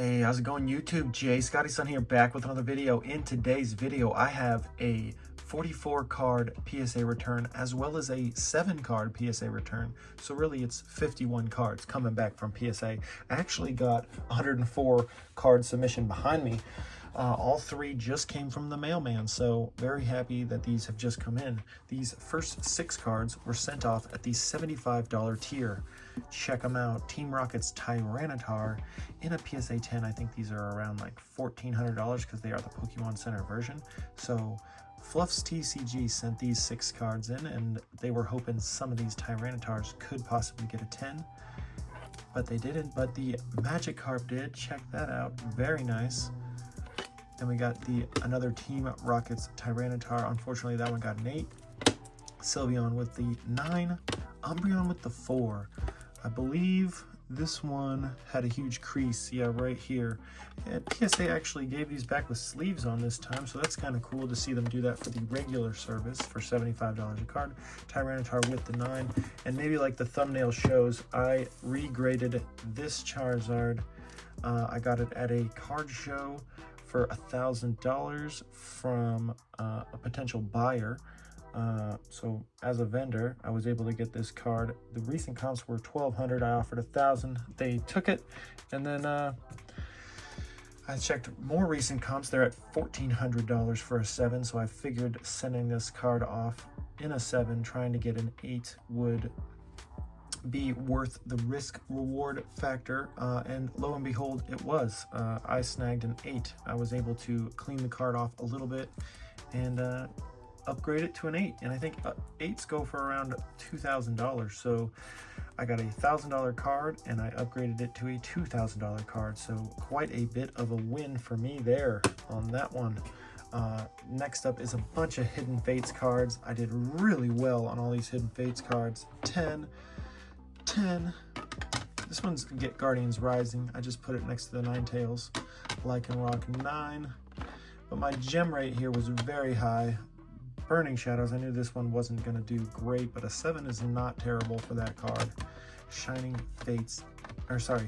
Hey, how's it going YouTube? Jay Scotty Sun here, back with another video. In today's video, I have a 44 card PSA return as well as a 7 card PSA return. So really it's 51 cards coming back from PSA. I actually got 104 card submission behind me. All three just came from the mailman, so very happy that these have just come in. These first 6 cards were sent off at the $75 tier. Check them out. Team Rocket's Tyranitar in a PSA 10. I think these are around like $1,400 because they are the Pokemon Center version. So Fluff's TCG sent these 6 cards in, and they were hoping some of these Tyranitars could possibly get a 10. But they didn't, but the Magikarp did. Check that out. Very nice. Then we got another Team Rocket's Tyranitar. Unfortunately, that one got an 8. Sylveon with the 9. Umbreon with the 4. I believe this one had a huge crease. Yeah, right here. And PSA actually gave these back with sleeves on this time, so that's kind of cool to see them do that for the regular service for $75 a card. Tyranitar with the 9. And maybe like the thumbnail shows, I regraded this Charizard. I got it at a card show for $1,000 from a potential buyer. So as a vendor, I was able to get this card. The recent comps were $1,200. I offered $1,000. They took it, and then I checked more recent comps. They're at $1,400 for a 7. So I figured sending this card off in a 7, trying to get an 8 would be worth the risk reward factor, and lo and behold it was. I snagged an 8. I was able to clean the card off a little bit and upgrade it to an 8, and I think 8s go for around $2,000. So I got a $1,000 card and I upgraded it to a $2,000 card, so quite a bit of a win for me there on that one. Next up is a bunch of Hidden Fates cards. I did really well on all these Hidden Fates cards. 10. This one's Get Guardians Rising. I just put it next to the Ninetales. Lycanroc 9. But my gem rate here was very high. Burning Shadows, I knew this one wasn't going to do great, but a 7 is not terrible for that card. Shining Fates, or sorry,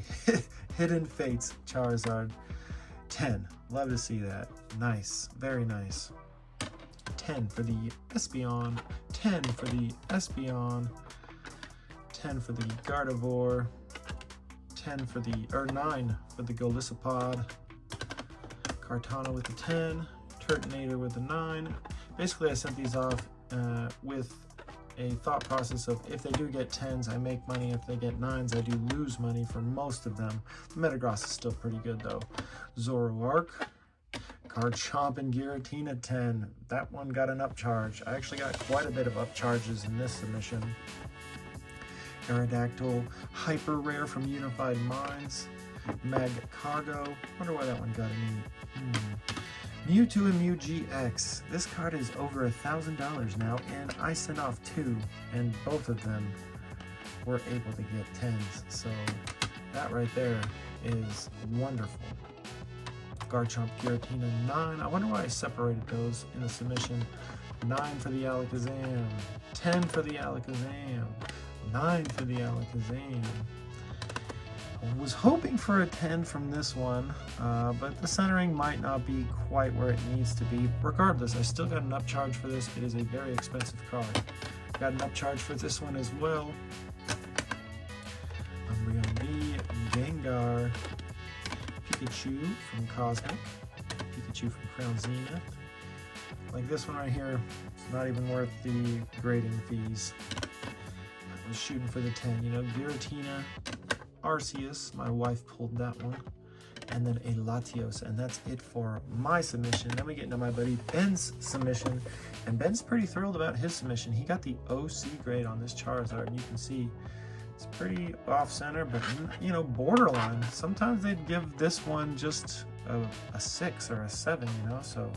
Hidden Fates Charizard 10. Love to see that. Nice, very nice. 10 for the Espeon. 10 for the Espeon. 10 for the Gardevoir, 9 for the Golisopod, Kartana with the 10, Turtonator with the 9. Basically, I sent these off with a thought process of if they do get 10s, I make money. If they get 9s, I do lose money for most of them. Metagross is still pretty good though. Zoroark, Garchomp, and Giratina 10. That one got an upcharge. I actually got quite a bit of upcharges in this submission. Aerodactyl, Hyper Rare from Unified Minds, Magcargo. Wonder why that one got a Mewtwo and Mew GX. This card is over $1,000 now, and I sent off 2, and both of them were able to get 10s. So that right there is wonderful. Garchomp, Giratina 9. I wonder why I separated those in the submission. 9 for the Alakazam, 10 for the Alakazam. 9 for the Alakazam. I was hoping for a 10 from this one, but the centering might not be quite where it needs to be. Regardless, I still got an upcharge for this. It is a very expensive card. Got an upcharge for this one as well. Umbreon V, Gengar, Pikachu from Cosmic, Pikachu from Crown Zenith. Like this one right here, it's not even worth the grading fees. I was shooting for the 10, you know. Giratina, Arceus, my wife pulled that one, and then a Latios, and that's it for my submission. Then we get into my buddy Ben's submission, and Ben's pretty thrilled about his submission. He got the OC grade on this Charizard, and you can see it's pretty off-center, but you know, borderline. Sometimes they'd give this one just a 6 or a 7, you know, so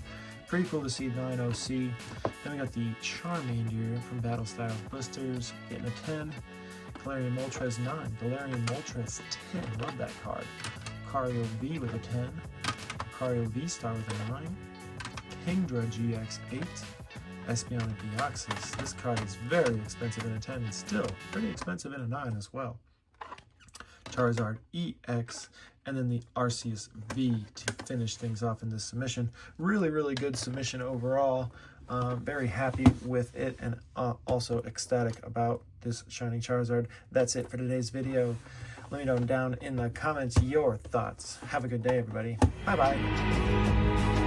pretty cool to see 9 OC. Then we got the Charmander from Battle Styles Blisters, getting a 10. Galarian Moltres 9. Galarian Moltres 10. Love that card. Lucario V with a 10. Lucario V-Star with a 9. Kingdra GX 8. Espeon and Deoxys. This card is very expensive in a 10 and still pretty expensive in a 9 as well. Charizard EX, and then the Arceus V to finish things off in this submission. Really good submission overall. Very happy with it, and also ecstatic about this shiny Charizard. That's it for today's video. Let me know down in the comments your thoughts. Have a good day, everybody. Bye-bye.